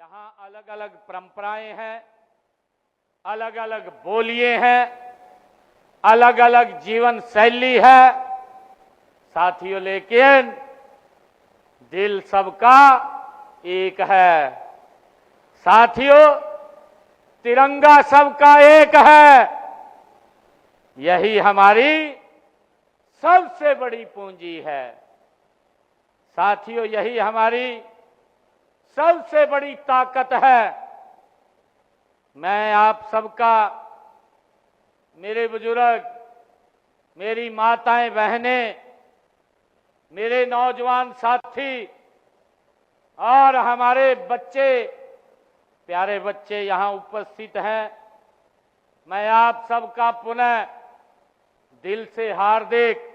यहाँ अलग अलग परंपराएं हैं, अलग अलग बोलियां हैं, अलग अलग जीवन शैली है साथियों, लेकिन दिल सबका एक है साथियों। तिरंगा सबका एक है, यही हमारी सबसे बड़ी पूंजी है साथियों, यही हमारी सबसे बड़ी ताकत है। मैं आप सबका, मेरे बुजुर्ग, मेरी माताएं बहनें, मेरे नौजवान साथी और हमारे बच्चे, प्यारे बच्चे यहां उपस्थित हैं, मैं आप सबका पुनः दिल से हार्दिक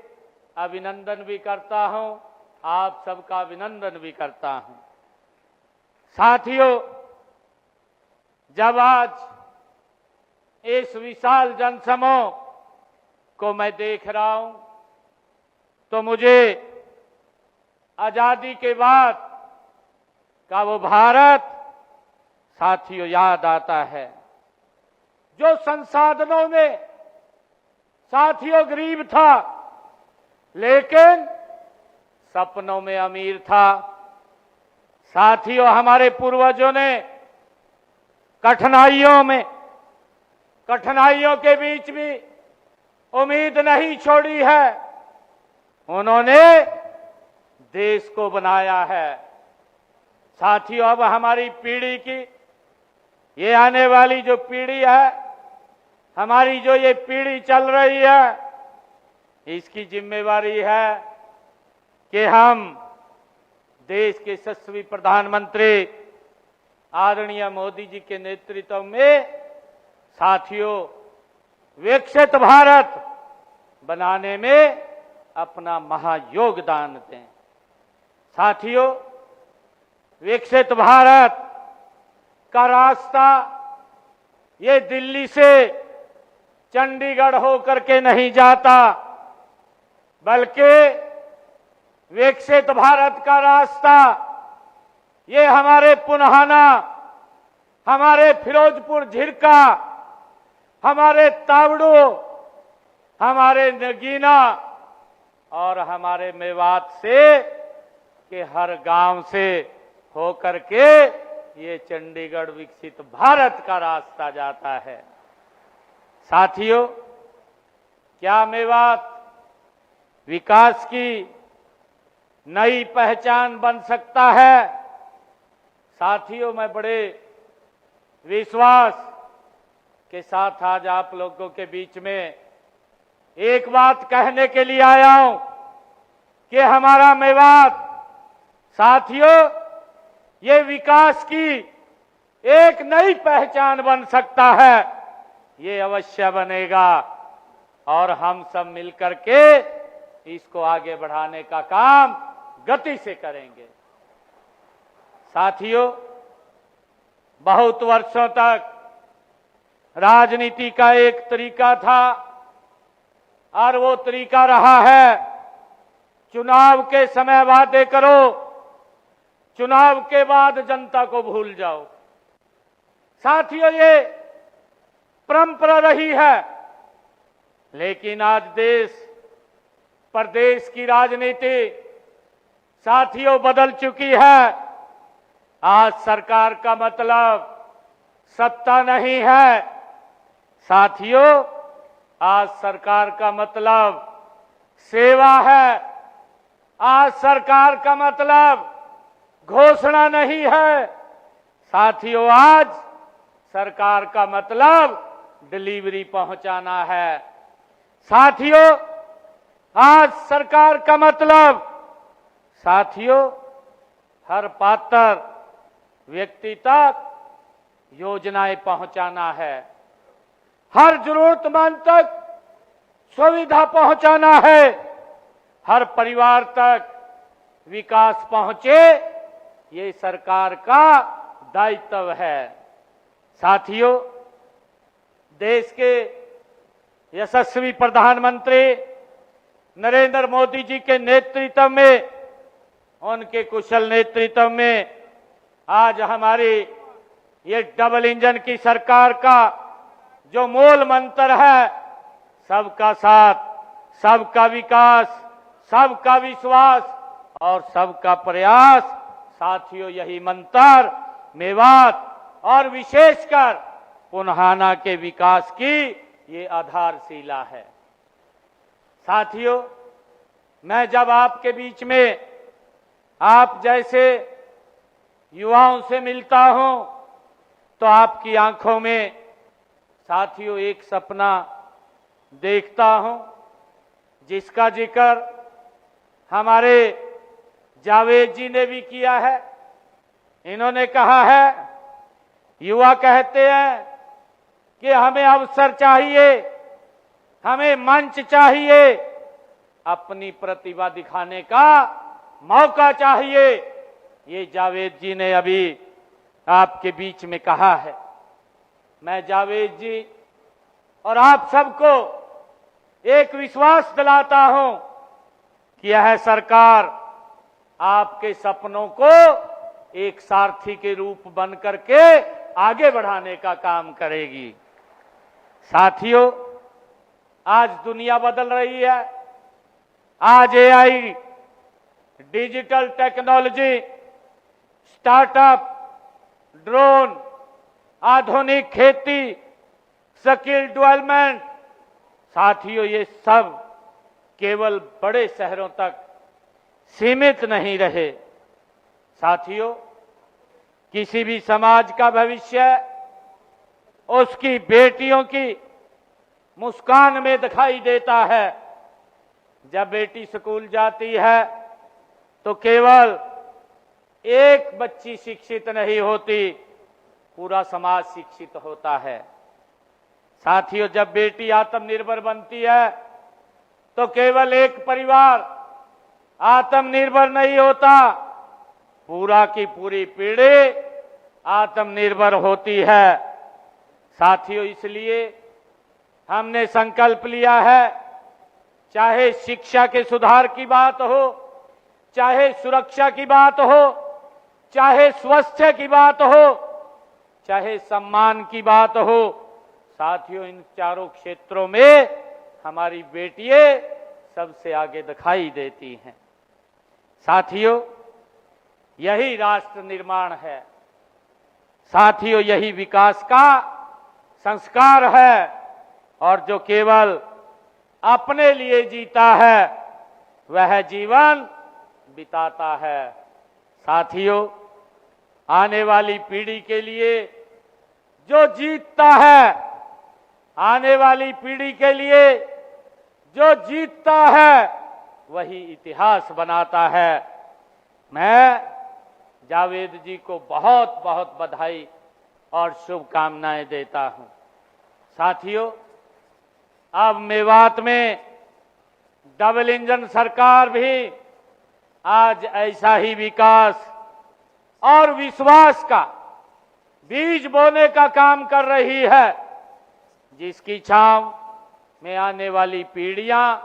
अभिनंदन भी करता हूं, आप सबका अभिनंदन भी करता हूं साथियों। जब आज इस विशाल जनसमूह को मैं देख रहा हूं तो मुझे आजादी के बाद का वो भारत साथियों याद आता है, जो संसाधनों में साथियों गरीब था लेकिन सपनों में अमीर था साथियों। हमारे पूर्वजों ने कठिनाइयों के बीच भी उम्मीद नहीं छोड़ी है, उन्होंने देश को बनाया है साथियों। अब हमारी पीढ़ी की, ये आने वाली जो पीढ़ी है, हमारी जो ये पीढ़ी चल रही है, इसकी जिम्मेवारी है कि हम देश के यशस्वी प्रधानमंत्री आदरणीय मोदी जी के नेतृत्व में साथियों विकसित भारत बनाने में अपना महायोगदान दें साथियों। विकसित भारत का रास्ता ये दिल्ली से चंडीगढ़ होकर के नहीं जाता, बल्कि विकसित भारत का रास्ता ये हमारे पुन्हाना, हमारे फिरोजपुर झिरका, हमारे तावड़ू, हमारे नगीना और हमारे मेवात से के हर गांव से होकर के ये चंडीगढ़ विकसित भारत का रास्ता जाता है साथियों। क्या मेवात विकास की नई पहचान बन सकता है साथियों? मैं बड़े विश्वास के साथ आज आप लोगों के बीच में एक बात कहने के लिए आया हूं कि हमारा मेवात साथियों ये विकास की एक नई पहचान बन सकता है, ये अवश्य बनेगा और हम सब मिलकर के इसको आगे बढ़ाने का काम गति से करेंगे साथियों। बहुत वर्षों तक राजनीति का एक तरीका था और वो तरीका रहा है चुनाव के समय वादे करो, चुनाव के बाद जनता को भूल जाओ साथियों, ये परंपरा रही है। लेकिन आज देश प्रदेश की राजनीति साथियों बदल चुकी है। आज सरकार का मतलब सत्ता नहीं है साथियों, आज सरकार का मतलब सेवा है। आज सरकार का मतलब घोषणा नहीं है साथियों, आज सरकार का मतलब डिलीवरी पहुंचाना है साथियों। आज सरकार का मतलब साथियों हर पात्र व्यक्ति तक योजनाएं पहुंचाना है, हर जरूरतमंद तक सुविधा पहुंचाना है, हर परिवार तक विकास पहुंचे, ये सरकार का दायित्व है साथियों। देश के यशस्वी प्रधानमंत्री नरेंद्र मोदी जी के नेतृत्व में, उनके कुशल नेतृत्व में आज हमारी ये डबल इंजन की सरकार का जो मूल मंत्र है, सबका साथ, सबका विकास, सबका विश्वास और सबका प्रयास, साथियों यही मंत्र मेवात और विशेषकर पुन्हाना के विकास की ये आधारशिला है। साथियों, मैं जब आपके बीच में आप जैसे युवाओं से मिलता हूं तो आपकी आंखों में साथियों एक सपना देखता हूं, जिसका जिक्र हमारे जावेद जी ने भी किया है। इन्होंने कहा है, युवा कहते हैं कि हमें अवसर चाहिए, हमें मंच चाहिए, अपनी प्रतिभा दिखाने का मौका चाहिए। ये जावेद जी ने अभी आपके बीच में कहा है। मैं जावेद जी और आप सबको एक विश्वास दिलाता हूं कि यह सरकार आपके सपनों को एक सारथी के रूप बन करके आगे बढ़ाने का काम करेगी। साथियों, आज दुनिया बदल रही है। आज AI, digital technology, startup, drone, आधुनिक खेती, स्किल डेवलपमेंट, साथियों ये सब केवल बड़े शहरों तक सीमित नहीं रहे। साथियों, किसी भी समाज का भविष्य उसकी बेटियों की मुस्कान में दिखाई देता है। जब बेटी स्कूल जाती है तो केवल एक बच्ची शिक्षित नहीं होती, पूरा समाज शिक्षित होता है। साथियों, जब बेटी आत्मनिर्भर बनती है तो केवल एक परिवार आत्मनिर्भर नहीं होता, पूरा की पूरी पीढ़ी आत्मनिर्भर होती है। साथियों, इसलिए हमने संकल्प लिया है, चाहे शिक्षा के सुधार की बात हो, चाहे सुरक्षा की बात हो, चाहे स्वास्थ्य की बात हो, चाहे सम्मान की बात हो, साथियों इन चारों क्षेत्रों में हमारी बेटियां सबसे आगे दिखाई देती हैं। साथियों, यही राष्ट्र निर्माण है। साथियों, यही विकास का संस्कार है। और जो केवल अपने लिए जीता है वह जीवन बिताता है। साथियों, आने वाली पीढ़ी के लिए जो जीतता है, आने वाली पीढ़ी के लिए जो जीतता है वही इतिहास बनाता है। मैं जावेद जी को बहुत बहुत बधाई और शुभकामनाएं देता हूं। साथियों, अब मेवात में डबल इंजन सरकार भी आज ऐसा ही विकास और विश्वास का बीज बोने का काम कर रही है, जिसकी छांव में आने वाली पीढ़ियां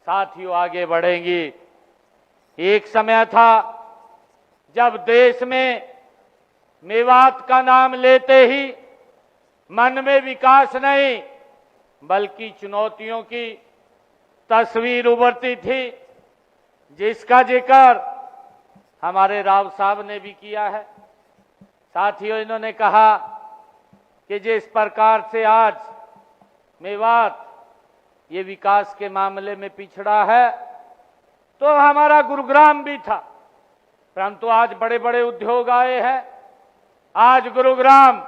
साथियों आगे बढ़ेंगी। एक समय था जब देश में मेवात का नाम लेते ही मन में विकास नहीं बल्कि चुनौतियों की तस्वीर उभरती थी, जिसका जिक्र हमारे राव साहब ने भी किया है। साथियों, इन्होंने कहा कि जिस प्रकार से आज मेवात ये विकास के मामले में पिछड़ा है, तो हमारा गुरुग्राम भी था, परंतु आज बड़े बड़े उद्योग आए हैं। आज गुरुग्राम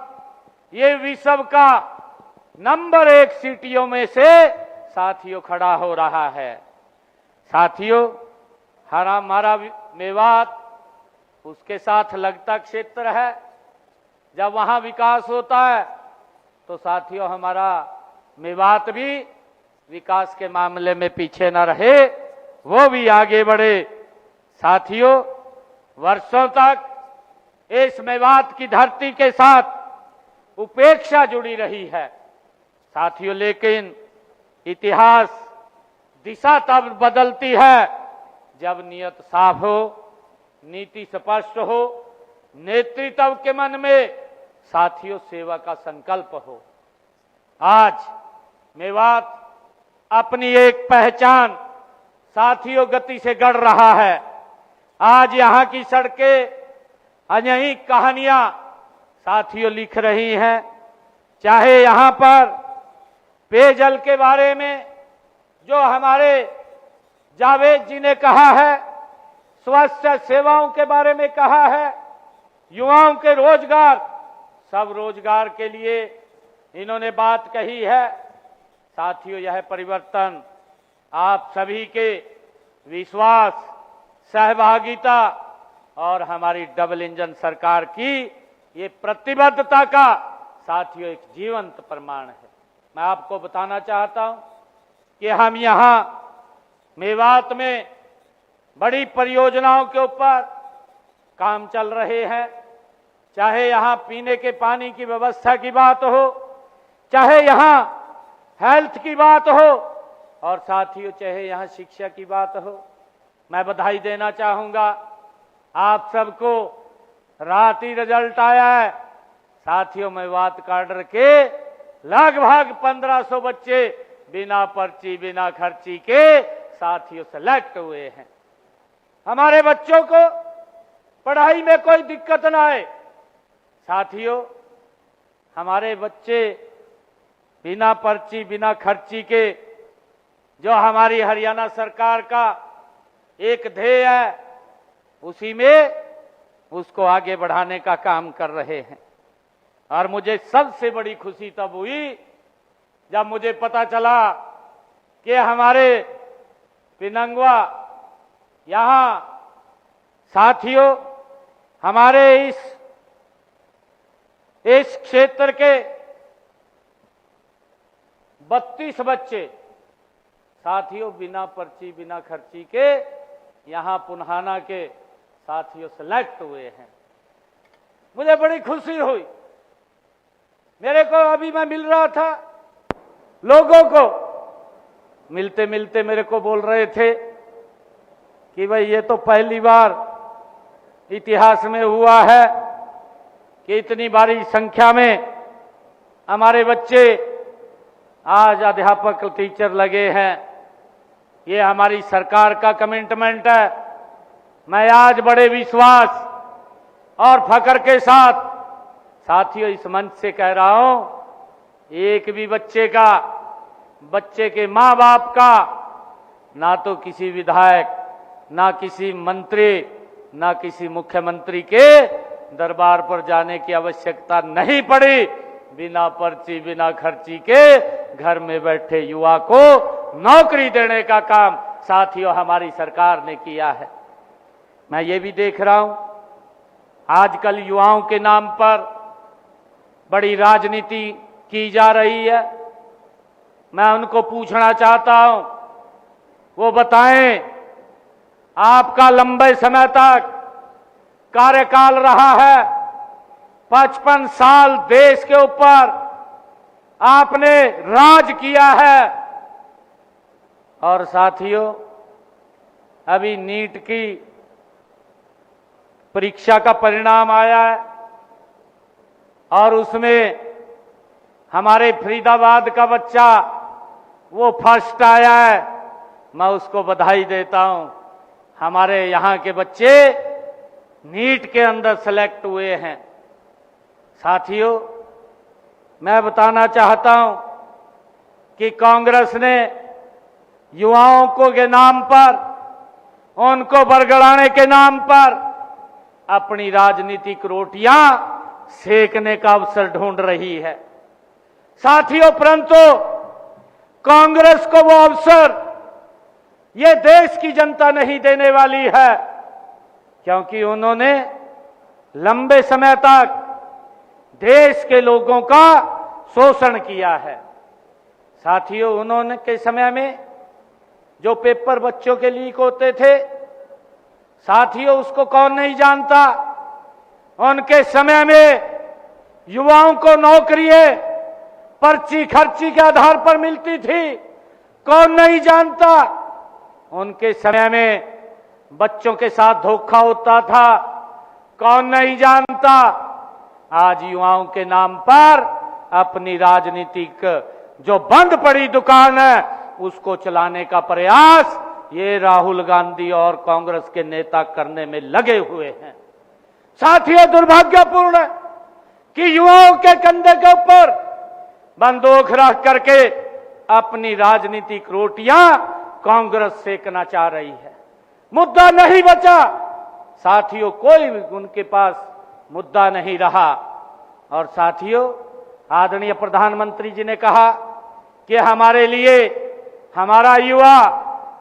ये विश्व का नंबर 1 सिटियों में से साथियों खड़ा हो रहा है। साथियों, हमारा मेवात उसके साथ लगता क्षेत्र है। जब वहां विकास होता है तो साथियों हमारा मेवात भी विकास के मामले में पीछे न रहे, वो भी आगे बढ़े। साथियों, वर्षों तक इस मेवात की धरती के साथ उपेक्षा जुड़ी रही है। साथियों, लेकिन इतिहास दिशा तब बदलती है जब नियत साफ हो, नीति स्पष्ट हो, नेतृत्व के मन में साथियों सेवा का संकल्प हो। आज मेवात अपनी एक पहचान साथियों गति से गढ़ रहा है। आज यहाँ की सड़कें अनही कहानियां साथियों लिख रही हैं। चाहे यहाँ पर पेयजल के बारे में जो हमारे जावेद जी ने कहा है, स्वास्थ्य सेवाओं के बारे में कहा है, युवाओं के रोजगार, सब रोजगार के लिए इन्होंने बात कही है। साथियों यह परिवर्तन आप सभी के विश्वास, सहभागिता और हमारी डबल इंजन सरकार की ये प्रतिबद्धता का साथियों एक जीवंत प्रमाण है। मैं आपको बताना चाहता हूं कि हम यहां मेवात में बड़ी परियोजनाओं के ऊपर काम चल रहे हैं। चाहे यहां पीने के पानी की व्यवस्था की बात हो, चाहे यहां हेल्थ की बात हो, और साथियों चाहे यहां शिक्षा की बात हो। मैं बधाई देना चाहूंगा आप सबको। रात ही रिजल्ट आया है साथियों, मेवात काडर के लगभग 1500 बच्चे बिना पर्ची बिना खर्ची के साथियों सेलेक्ट हुए हैं। हमारे बच्चों को पढ़ाई में कोई दिक्कत ना आए। साथियों हमारे बच्चे बिना पर्ची बिना खर्ची के, जो हमारी हरियाणा सरकार का एक ध्येय है, उसी में उसको आगे बढ़ाने का काम कर रहे हैं। और मुझे सबसे बड़ी खुशी तब हुई जब मुझे पता चला कि हमारे पिनंगवा यहां साथियों हमारे इस क्षेत्र के 32 बच्चे साथियों बिना पर्ची बिना खर्ची के यहां पुन्हाना के साथियों सेलेक्ट हुए हैं। मुझे बड़ी खुशी हुई। मेरे को अभी मैं मिल रहा था लोगों को, मिलते मिलते मेरे को बोल रहे थे कि भाई ये तो पहली बार इतिहास में हुआ है कि इतनी बड़ी संख्या में हमारे बच्चे आज अध्यापक टीचर लगे हैं। ये हमारी सरकार का कमिटमेंट है। मैं आज बड़े विश्वास और फख्र के साथ साथियों इस मंच से कह रहा हूं, एक भी बच्चे के मां बाप का ना तो किसी विधायक, ना किसी मंत्री, ना किसी मुख्यमंत्री के दरबार पर जाने की आवश्यकता नहीं पड़ी। बिना पर्ची बिना खर्ची के घर में बैठे युवा को नौकरी देने का काम साथियों हमारी सरकार ने किया है। मैं ये भी देख रहा हूं आजकल युवाओं के नाम पर बड़ी राजनीति की जा रही है। मैं उनको पूछना चाहता हूं, वो बताएं आपका लंबे समय तक कार्यकाल रहा है, 55 साल देश के ऊपर आपने राज किया है। और साथियों अभी नीट की परीक्षा का परिणाम आया है और उसमें हमारे फरीदाबाद का बच्चा वो फर्स्ट आया है। मैं उसको बधाई देता हूं। हमारे यहां के बच्चे नीट के अंदर सेलेक्ट हुए हैं। साथियों मैं बताना चाहता हूं कि कांग्रेस ने युवाओं को के नाम पर, उनको बरगड़ाने के नाम पर अपनी राजनीतिक रोटियां सेकने का अवसर ढूंढ रही है। साथियों परंतु कांग्रेस को वो अवसर ये देश की जनता नहीं देने वाली है, क्योंकि उन्होंने लंबे समय तक देश के लोगों का शोषण किया है। साथियों उन्होंने के समय में जो पेपर बच्चों के लीक होते थे, साथियों उसको कौन नहीं जानता। उनके समय में युवाओं को नौकरियां पर्ची खर्ची के आधार पर मिलती थी, कौन नहीं जानता। उनके समय में बच्चों के साथ धोखा होता था, कौन नहीं जानता। आज युवाओं के नाम पर अपनी राजनीतिक जो बंद पड़ी दुकान है उसको चलाने का प्रयास ये राहुल गांधी और कांग्रेस के नेता करने में लगे हुए हैं। साथियों, दुर्भाग्यपूर्ण है कि युवाओं के कंधे के ऊपर बंदूक रख करके अपनी राजनीतिक रोटियां कांग्रेस सेकना चाह रही है। मुद्दा नहीं बचा साथियों, कोई उनके पास मुद्दा नहीं रहा। और साथियों, आदरणीय प्रधानमंत्री जी ने कहा कि हमारे लिए हमारा युवा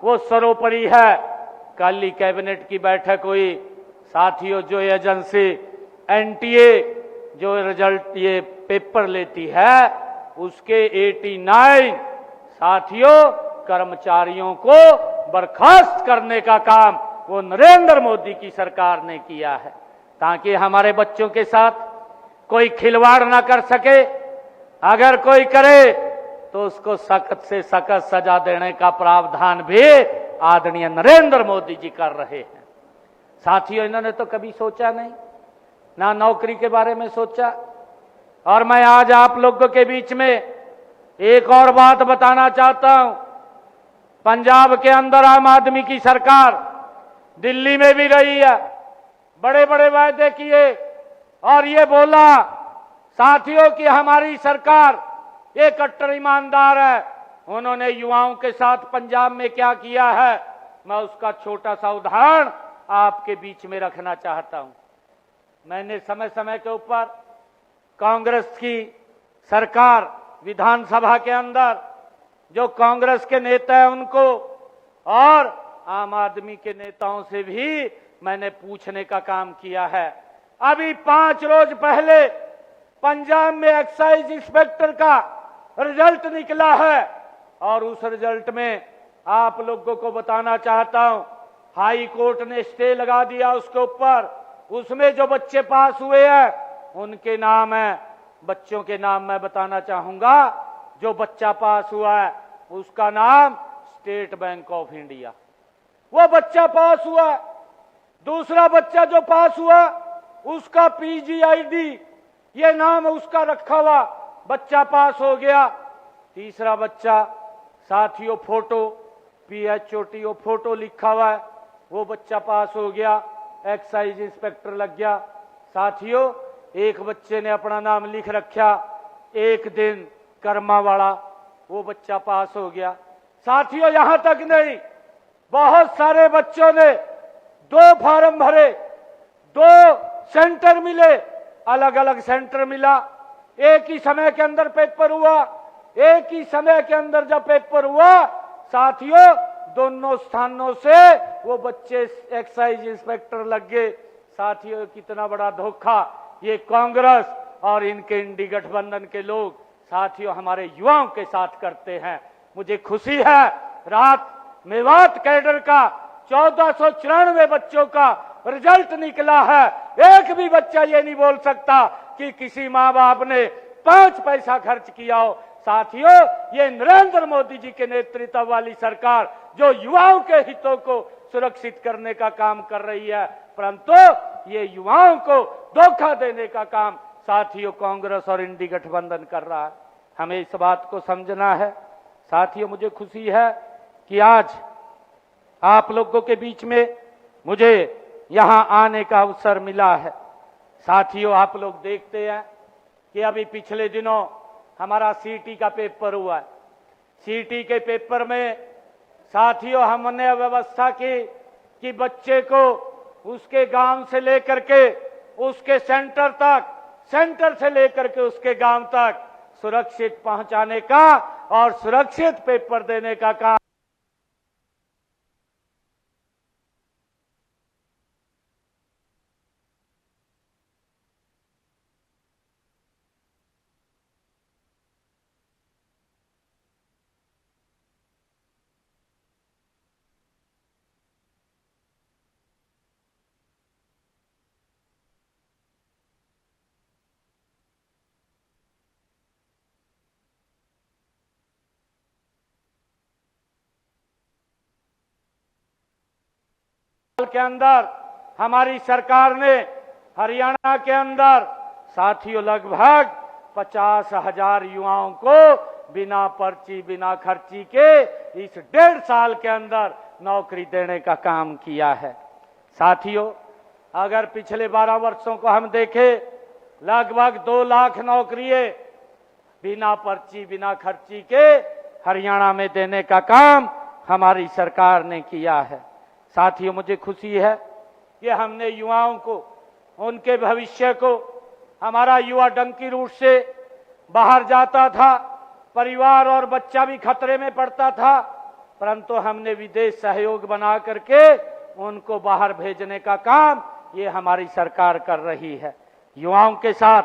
वो सर्वोपरि है। कल ही कैबिनेट की बैठक हुई साथियों, जो एजेंसी एनटीए जो रिजल्ट ये पेपर लेती है उसके 89 साथियों कर्मचारियों को बर्खास्त करने का काम वो नरेंद्र मोदी की सरकार ने किया है, ताकि हमारे बच्चों के साथ कोई खिलवाड़ ना कर सके। अगर कोई करे तो उसको सख्त से सख्त सजा देने का प्रावधान भी आदरणीय नरेंद्र मोदी जी कर रहे हैं। साथियों, इन्होंने तो कभी सोचा नहीं, ना नौकरी के बारे में सोचा। और मैं आज आप लोगों के बीच में एक और बात बताना चाहता हूं। पंजाब के अंदर आम आदमी की सरकार दिल्ली में भी रही है, बड़े बड़े वायदे किए और ये बोला साथियों कि हमारी सरकार ये कट्टर ईमानदार है। उन्होंने युवाओं के साथ पंजाब में क्या किया है, मैं उसका छोटा सा उदाहरण आपके बीच में रखना चाहता हूं। मैंने समय समय के ऊपर कांग्रेस की सरकार विधानसभा के अंदर जो कांग्रेस के नेता हैं उनको और आम आदमी के नेताओं से भी मैंने पूछने का काम किया है। अभी 5 रोज पहले पंजाब में एक्साइज इंस्पेक्टर का रिजल्ट निकला है और उस रिजल्ट में आप लोगों को बताना चाहता हूं, हाई कोर्ट ने स्टे लगा दिया उसके ऊपर। उसमें जो बच्चे पास हुए हैं उनके नाम है, बच्चों के नाम मैं बताना चाहूंगा। जो बच्चा पास हुआ है उसका नाम स्टेट बैंक ऑफ इंडिया, वो बच्चा पास हुआ। दूसरा बच्चा जो पास हुआ उसका पीजीआईडी ये नाम उसका रखा हुआ, बच्चा पास हो गया। तीसरा बच्चा साथियों फोटो PHOT फोटो लिखा हुआ है, वो बच्चा पास हो गया, एक्साइज इंस्पेक्टर लग गया। साथियों, एक बच्चे ने अपना नाम लिख रखा एक दिन कर्मा वाला, वो बच्चा पास हो गया। साथियों, यहां तक नहीं, बहुत सारे बच्चों ने 2 फॉर्म भरे, 2 सेंटर मिले, अलग अलग सेंटर मिला, एक ही समय के अंदर पेपर हुआ। एक ही समय के अंदर जब पेपर हुआ साथियों, दोनों स्थानों से वो बच्चे एक्साइज इंस्पेक्टर लग गए। साथियों, कितना बड़ा धोखा ये कांग्रेस और इनके इंडी गठबंधन के लोग साथियों हमारे युवाओं के साथ करते हैं। मुझे खुशी है, रात मेवात कैडर का 1494 बच्चों का रिजल्ट निकला है। एक भी बच्चा ये नहीं बोल सकता कि किसी माँ बाप ने 5 पैसा खर्च किया हो। साथियों, ये नरेंद्र मोदी जी के नेतृत्व वाली सरकार जो युवाओं के हितों को सुरक्षित करने का काम कर रही है, परंतु ये युवाओं को धोखा देने का काम साथियों कांग्रेस और इंडी गठबंधन कर रहा है। हमें इस बात को समझना है। साथियों, मुझे खुशी है कि आज आप लोगों के बीच में मुझे यहां आने का अवसर मिला है। साथियों, आप लोग देखते हैं कि अभी पिछले दिनों हमारा सीटी का पेपर हुआ है। सीटी के पेपर में साथियों हमने व्यवस्था की कि बच्चे को उसके गांव से लेकर के उसके सेंटर तक, सेंटर से लेकर के उसके गांव तक सुरक्षित पहुंचाने का और सुरक्षित पेपर देने का काम के अंदर हमारी सरकार ने हरियाणा के अंदर साथियों लगभग 50,000 युवाओं को बिना पर्ची बिना खर्ची के इस 1.5 साल के अंदर नौकरी देने का काम किया है। साथियों, अगर पिछले 12 वर्षों को हम देखें, लगभग 2 लाख नौकरियां बिना पर्ची बिना खर्ची के हरियाणा में देने का काम हमारी सरकार ने किया है। साथियों, मुझे खुशी है कि हमने युवाओं को, उनके भविष्य को, हमारा युवा डंकी रूट से बाहर जाता था, परिवार और बच्चा भी खतरे में पड़ता था, परंतु हमने विदेश सहयोग बना करके उनको बाहर भेजने का काम ये हमारी सरकार कर रही है। युवाओं के साथ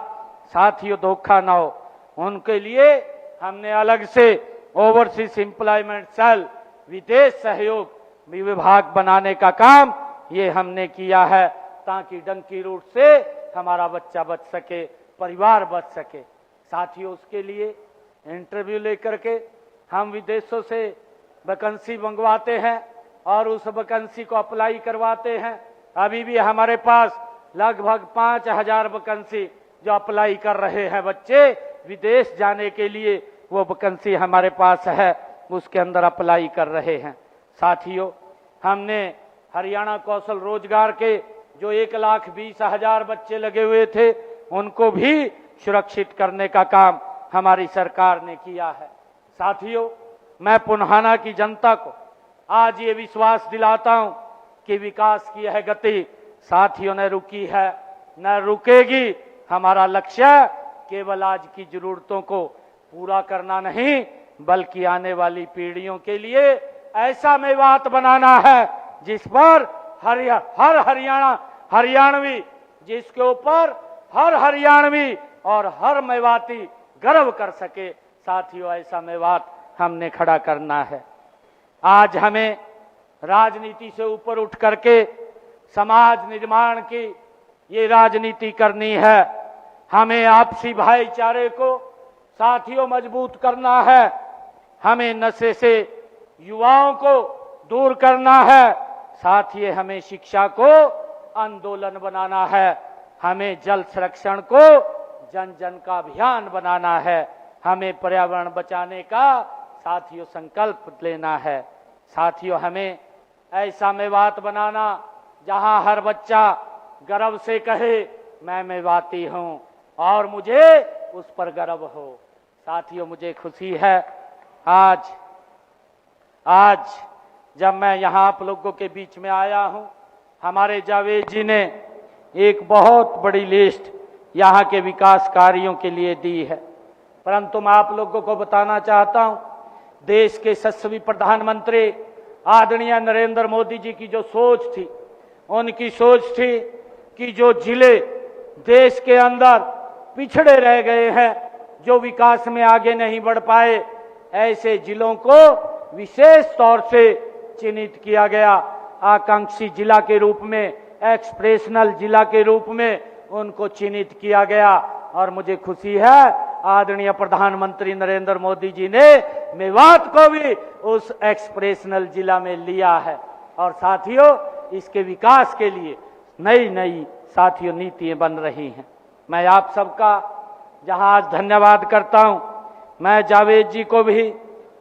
साथियों धोखा न हो, उनके लिए हमने अलग से ओवरसीज एम्प्लॉयमेंट सेल विदेश सहयोग विभाग बनाने का काम ये हमने किया है, ताकि डंकी रूट से हमारा बच्चा बच सके, परिवार बच सके। साथियों, उसके लिए इंटरव्यू लेकर के हम विदेशों से वैकेंसी मंगवाते हैं और उस वैकेंसी को अप्लाई करवाते हैं। अभी भी हमारे पास लगभग 5,000 वैकेंसी जो अप्लाई कर रहे हैं बच्चे विदेश जाने के लिए, वो वैकेंसी हमारे पास है, उसके अंदर अप्लाई कर रहे हैं। साथियों, हमने हरियाणा कौशल रोजगार के जो 1,20,000 बच्चे लगे हुए थे, उनको भी सुरक्षित करने का काम हमारी सरकार ने किया है। साथियों, मैं पुन्हाना की जनता को आज ये विश्वास दिलाता हूं कि विकास की यह गति साथियों ने रुकी है, न रुकेगी। हमारा लक्ष्य केवल आज की जरूरतों को पूरा करना नहीं, बल्कि आने वाली पीढ़ियों के लिए ऐसा मेवात बनाना है जिस पर हर हरियाणवी, जिसके ऊपर हर हरियाणवी और हर मेवाती गर्व कर सके। साथियों, ऐसा मेवात हमने खड़ा करना है। आज हमें राजनीति से ऊपर उठ करके समाज निर्माण की ये राजनीति करनी है। हमें आपसी भाईचारे को साथियों मजबूत करना है। हमें नशे से युवाओं को दूर करना है। साथियों, हमें शिक्षा को आंदोलन बनाना है। हमें जल संरक्षण को जन जन का अभियान बनाना है। हमें पर्यावरण बचाने का साथियों संकल्प लेना है। साथियों, हमें ऐसा मेवात बनाना जहां हर बच्चा गर्व से कहे मैं मेवाती हूं और मुझे उस पर गर्व हो। साथियों, मुझे खुशी है आज जब मैं यहां आप लोगों के बीच में आया हूं, हमारे जावेद जी ने एक बहुत बड़ी लिस्ट यहां के विकास कार्यों के लिए दी है। परंतु मैं आप लोगों को बताना चाहता हूं, देश के यशस्वी प्रधानमंत्री आदरणीय नरेंद्र मोदी जी की जो सोच थी, उनकी सोच थी कि जो जिले देश के अंदर पिछड़े रह गए हैं, जो विकास में आगे नहीं बढ़ पाए, ऐसे जिलों को विशेष तौर से चिन्हित किया गया। आकांक्षी जिला के रूप में, एक्सप्रेशनल जिला के रूप में उनको चिन्हित किया गया। और मुझे खुशी है आदरणीय प्रधानमंत्री नरेंद्र मोदी जी ने मेवात को भी उस एक्सप्रेशनल जिला में लिया है। और साथियों, इसके विकास के लिए नई नई साथियों नीतियां बन रही हैं। मैं आप सबका जहां आज धन्यवाद करता हूं, मैं जावेद जी को भी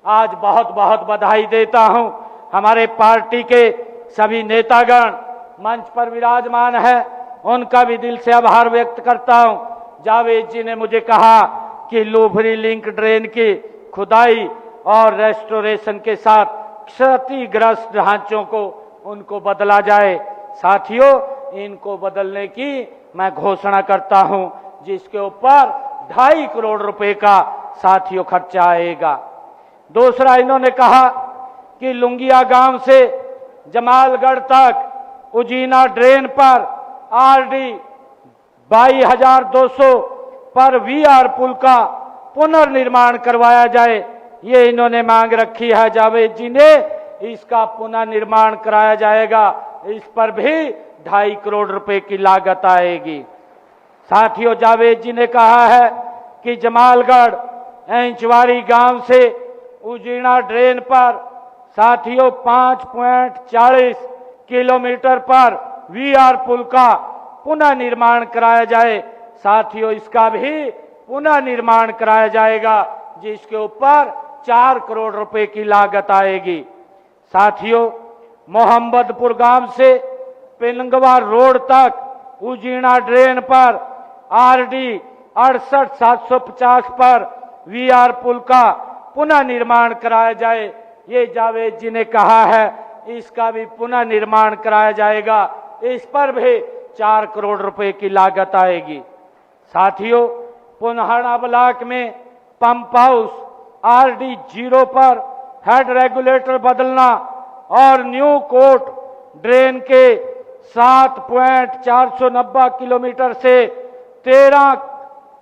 आज बहुत बहुत बधाई देता हूं। हमारे पार्टी के सभी नेतागण मंच पर विराजमान है, उनका भी दिल से आभार व्यक्त करता हूं। जावेद जी ने मुझे कहा कि लुभरी लिंक ड्रेन की खुदाई और रेस्टोरेशन के साथ क्षतिग्रस्त ढांचों को उनको बदला जाए। साथियों, इनको बदलने की मैं घोषणा करता हूं, जिसके ऊपर 2.5 करोड़ रुपए का साथियों खर्चा आएगा। दूसरा, इन्होंने कहा कि लुंगिया गांव से जमालगढ़ तक उजीना ड्रेन पर आरडी 22,200 पर वीआर पुल का पुनर्निर्माण करवाया जाए। ये इन्होंने मांग रखी है जावेद जी ने, इसका पुनर्निर्माण कराया जाएगा। इस पर भी 2.5 करोड़ रुपए की लागत आएगी। साथियों, जावेद जी ने कहा है कि जमालगढ़ एंचवारी गांव से उजीना ड्रेन पर साथियों 5.40 किलोमीटर पर वीआर पुल का पुनः निर्माण कराया जाए। साथियों इसका भी पुनः निर्माण कराया जाएगा, जिसके ऊपर 4 करोड़ रुपए की लागत आएगी। साथियों, मोहम्मदपुर गांव से पिनंगवा रोड तक उजीना ड्रेन पर RD 68,750 पर VR पुल का पुनः निर्माण कराया जाए, ये जावेद जी ने कहा है। इसका भी पुनः निर्माण कराया जाएगा, इस पर भी 4 करोड़ रुपए की लागत आएगी। साथियों, पुनहाना ब्लॉक में पंप हाउस RD 0 पर हेड रेगुलेटर बदलना और न्यू कोट ड्रेन के 7.490 किलोमीटर से 13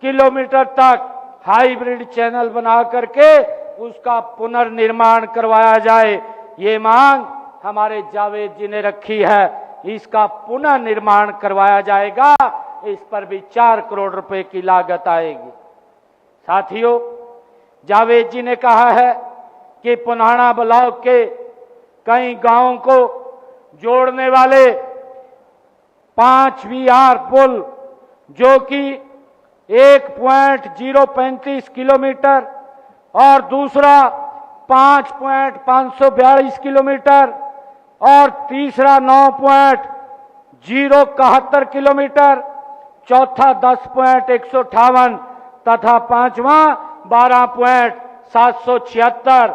किलोमीटर तक हाइब्रिड चैनल बना करके उसका पुनर्निर्माण करवाया जाए, ये मांग हमारे जावेद जी ने रखी है। इसका पुनः निर्माण करवाया जाएगा, इस पर भी 4 करोड़ रुपए की लागत आएगी। साथियों, जावेद जी ने कहा है कि पुनहाना ब्लॉक के कई गांवों को जोड़ने वाले 5 VR पुल, जो कि 1.035 किलोमीटर और दूसरा 5.542 किलोमीटर और तीसरा 9.071 किलोमीटर, चौथा 10.158 तथा पांचवा 12.776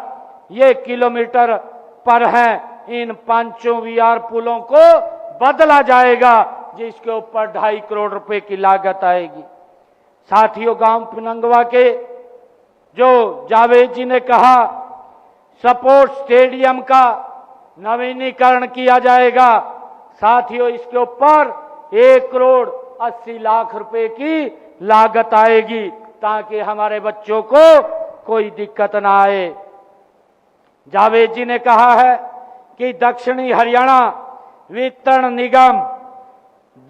ये किलोमीटर पर है। इन 5 VR पुलों को बदला जाएगा, जिसके ऊपर 2.5 करोड़ रुपए की लागत आएगी। साथियों, गांव पिनंगवा के जो जावेद जी ने कहा स्पोर्ट्स स्टेडियम का नवीनीकरण किया जाएगा, साथियों इसके ऊपर 1 करोड़ 80 लाख रुपए की लागत आएगी, ताकि हमारे बच्चों को कोई दिक्कत ना आए। जावेद जी ने कहा है कि दक्षिणी हरियाणा वितरण निगम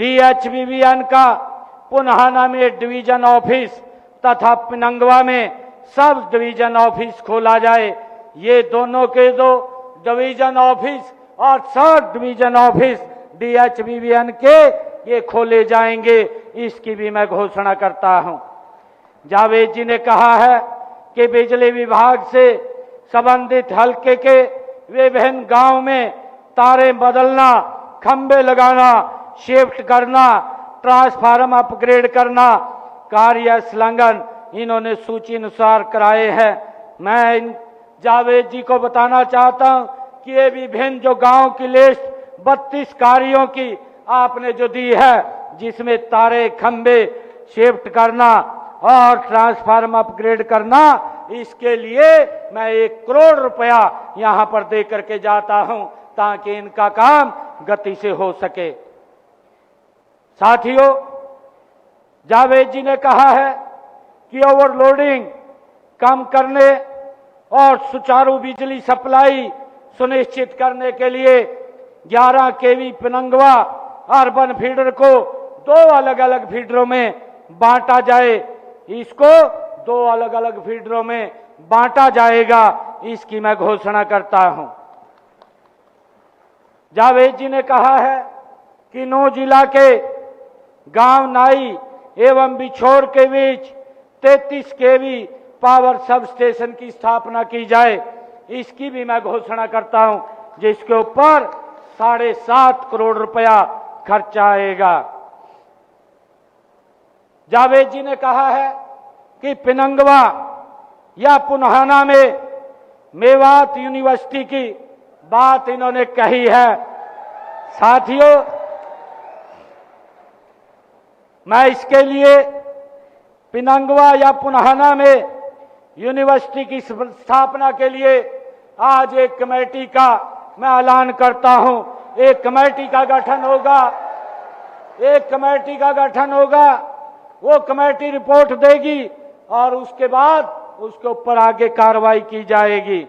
DHBBN का पुनहाना में डिवीजन ऑफिस तथा पिनंगवा में सब डिवीजन ऑफिस खोला जाए। ये दोनों के दो डिवीजन ऑफिस और सब डिवीजन ऑफिस DHBBN के ये खोले जाएंगे, इसकी भी मैं घोषणा करता हूं। जावेद जी ने कहा है कि बिजली विभाग से संबंधित हलके के विभिन्न गांव में तारे बदलना, खंबे लगाना, शिफ्ट करना, ट्रांसफार्मर अपग्रेड करना, कार्य संलग्न इन्होंने सूची अनुसार कराए हैं। मैं इन जावेद जी को बताना चाहता हूं कि ये विभिन्न जो गांव की लिस्ट 32 कार्यों की आपने जो दी है, जिसमें तारे, खंबे शिफ्ट करना और ट्रांसफार्मर अपग्रेड करना, इसके लिए मैं 1 करोड़ रुपया यहां पर दे करके जाता हूं, ताकि इनका काम गति से हो सके। साथियों, जावेद जी ने कहा है कि ओवरलोडिंग कम करने और सुचारू बिजली सप्लाई सुनिश्चित करने के लिए 11 kV पिनंगवा अर्बन फीडर को 2 अलग अलग फीडरों में बांटा जाए। इसको 2 अलग अलग फीडरों में बांटा जाएगा, इसकी मैं घोषणा करता हूं। जावेद जी ने कहा है कि नौ जिला के गांव नाई एवं बिछोर के बीच 33 kV पावर सब स्टेशन की स्थापना की जाए, इसकी भी मैं घोषणा करता हूं, जिसके ऊपर 7.5 करोड़ रुपया खर्चा आएगा। जावेद जी ने कहा है कि पिनंगवा या पुनहाना में मेवात यूनिवर्सिटी की बात इन्होंने कही है। साथियों, मैं इसके लिए पिनंगवा या पुनहाना में यूनिवर्सिटी की स्थापना के लिए आज एक कमेटी का मैं ऐलान करता हूं। एक कमेटी का गठन होगा, वो कमेटी रिपोर्ट देगी और उसके बाद उसके ऊपर आगे कार्रवाई की जाएगी।